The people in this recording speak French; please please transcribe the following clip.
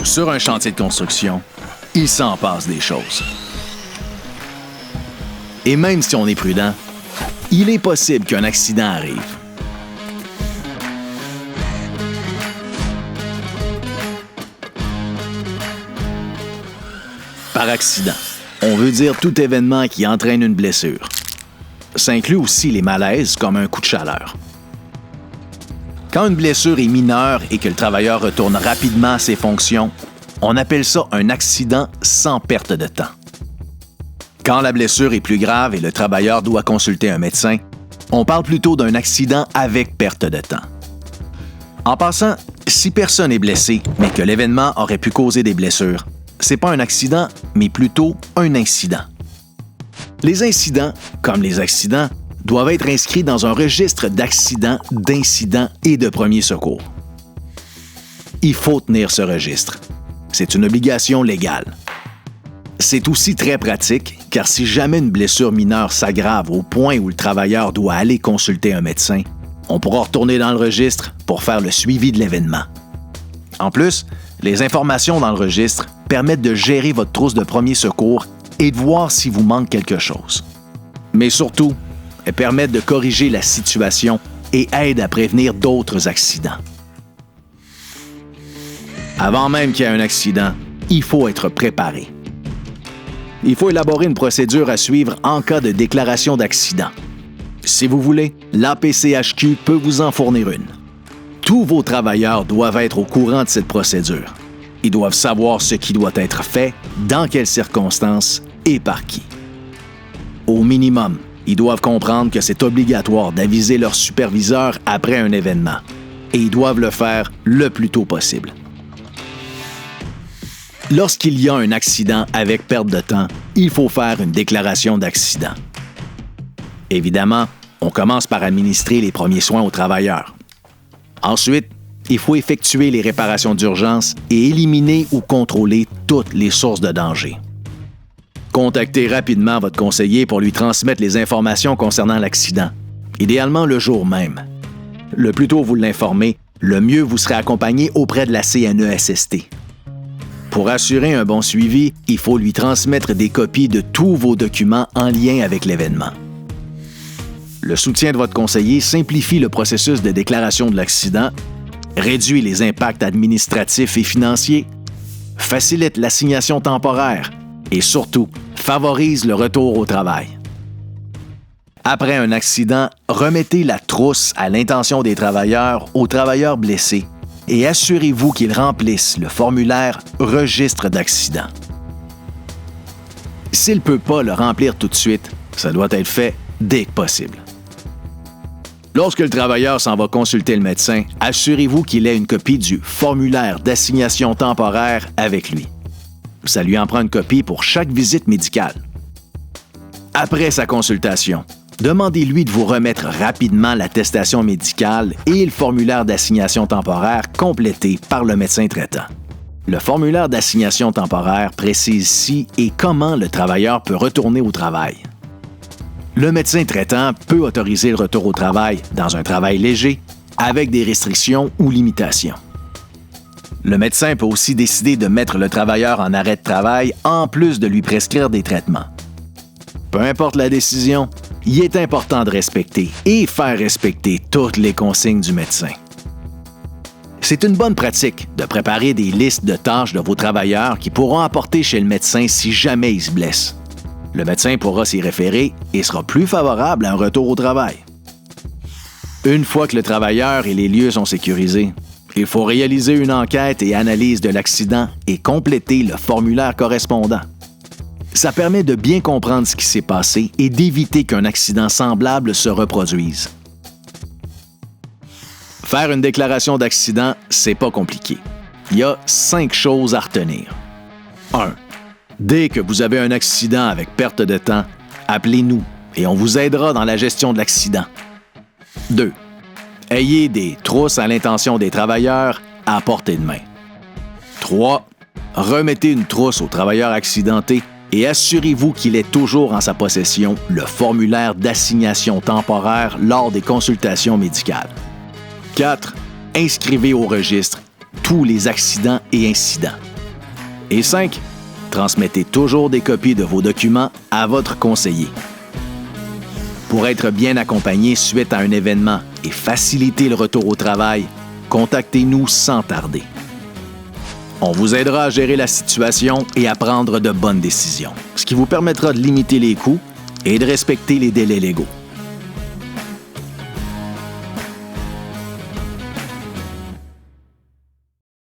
Sur un chantier de construction, il s'en passe des choses. Et même si on est prudent, il est possible qu'un accident arrive. Par accident, on veut dire tout événement qui entraîne une blessure. Ça inclut aussi les malaises comme un coup de chaleur. Quand une blessure est mineure et que le travailleur retourne rapidement à ses fonctions, on appelle ça un accident sans perte de temps. Quand la blessure est plus grave et le travailleur doit consulter un médecin, on parle plutôt d'un accident avec perte de temps. En passant, si personne n'est blessé, mais que l'événement aurait pu causer des blessures, c'est pas un accident, mais plutôt un incident. Les incidents, comme les accidents, doivent être inscrits dans un registre d'accidents, d'incidents et de premiers secours. Il faut tenir ce registre. C'est une obligation légale. C'est aussi très pratique, car si jamais une blessure mineure s'aggrave au point où le travailleur doit aller consulter un médecin, on pourra retourner dans le registre pour faire le suivi de l'événement. En plus, les informations dans le registre permettent de gérer votre trousse de premiers secours et de voir s'il vous manque quelque chose. Mais surtout, elles permettent de corriger la situation et aident à prévenir d'autres accidents. Avant même qu'il y ait un accident, il faut être préparé. Il faut élaborer une procédure à suivre en cas de déclaration d'accident. Si vous voulez, l'APCHQ peut vous en fournir une. Tous vos travailleurs doivent être au courant de cette procédure. Ils doivent savoir ce qui doit être fait, dans quelles circonstances et par qui. Au minimum, ils doivent comprendre que c'est obligatoire d'aviser leur superviseur après un événement, et ils doivent le faire le plus tôt possible. Lorsqu'il y a un accident avec perte de temps, il faut faire une déclaration d'accident. Évidemment, on commence par administrer les premiers soins aux travailleurs. Ensuite, il faut effectuer les réparations d'urgence et éliminer ou contrôler toutes les sources de danger. Contactez rapidement votre conseiller pour lui transmettre les informations concernant l'accident, idéalement le jour même. Le plus tôt vous l'informez, le mieux vous serez accompagné auprès de la CNESST. Pour assurer un bon suivi, il faut lui transmettre des copies de tous vos documents en lien avec l'événement. Le soutien de votre conseiller simplifie le processus de déclaration de l'accident, réduit les impacts administratifs et financiers, facilite l'assignation temporaire et surtout favorise le retour au travail. Après un accident, remettez la trousse à l'intention des travailleurs aux travailleurs blessés et assurez-vous qu'ils remplissent le formulaire « Registre d'accident ». S'il ne peut pas le remplir tout de suite, ça doit être fait dès que possible. Lorsque le travailleur s'en va consulter le médecin, assurez-vous qu'il ait une copie du formulaire d'assignation temporaire avec lui. Ça lui en prend une copie pour chaque visite médicale. Après sa consultation, demandez-lui de vous remettre rapidement l'attestation médicale et le formulaire d'assignation temporaire complété par le médecin traitant. Le formulaire d'assignation temporaire précise si et comment le travailleur peut retourner au travail. Le médecin traitant peut autoriser le retour au travail dans un travail léger, avec des restrictions ou limitations. Le médecin peut aussi décider de mettre le travailleur en arrêt de travail en plus de lui prescrire des traitements. Peu importe la décision, il est important de respecter et faire respecter toutes les consignes du médecin. C'est une bonne pratique de préparer des listes de tâches de vos travailleurs qui pourront apporter chez le médecin si jamais ils se blessent. Le médecin pourra s'y référer et sera plus favorable à un retour au travail. Une fois que le travailleur et les lieux sont sécurisés, il faut réaliser une enquête et analyse de l'accident et compléter le formulaire correspondant. Ça permet de bien comprendre ce qui s'est passé et d'éviter qu'un accident semblable se reproduise. Faire une déclaration d'accident, c'est pas compliqué. Il y a 5 choses à retenir. 1. Dès que vous avez un accident avec perte de temps, appelez-nous et on vous aidera dans la gestion de l'accident. 2. Ayez des trousses à l'intention des travailleurs à portée de main. 3. Remettez une trousse au travailleur accidenté et assurez-vous qu'il ait toujours en sa possession le formulaire d'assignation temporaire lors des consultations médicales. 4. Inscrivez au registre tous les accidents et incidents. Et 5. Transmettez toujours des copies de vos documents à votre conseiller. Pour être bien accompagné suite à un événement et faciliter le retour au travail, contactez-nous sans tarder. On vous aidera à gérer la situation et à prendre de bonnes décisions, ce qui vous permettra de limiter les coûts et de respecter les délais légaux.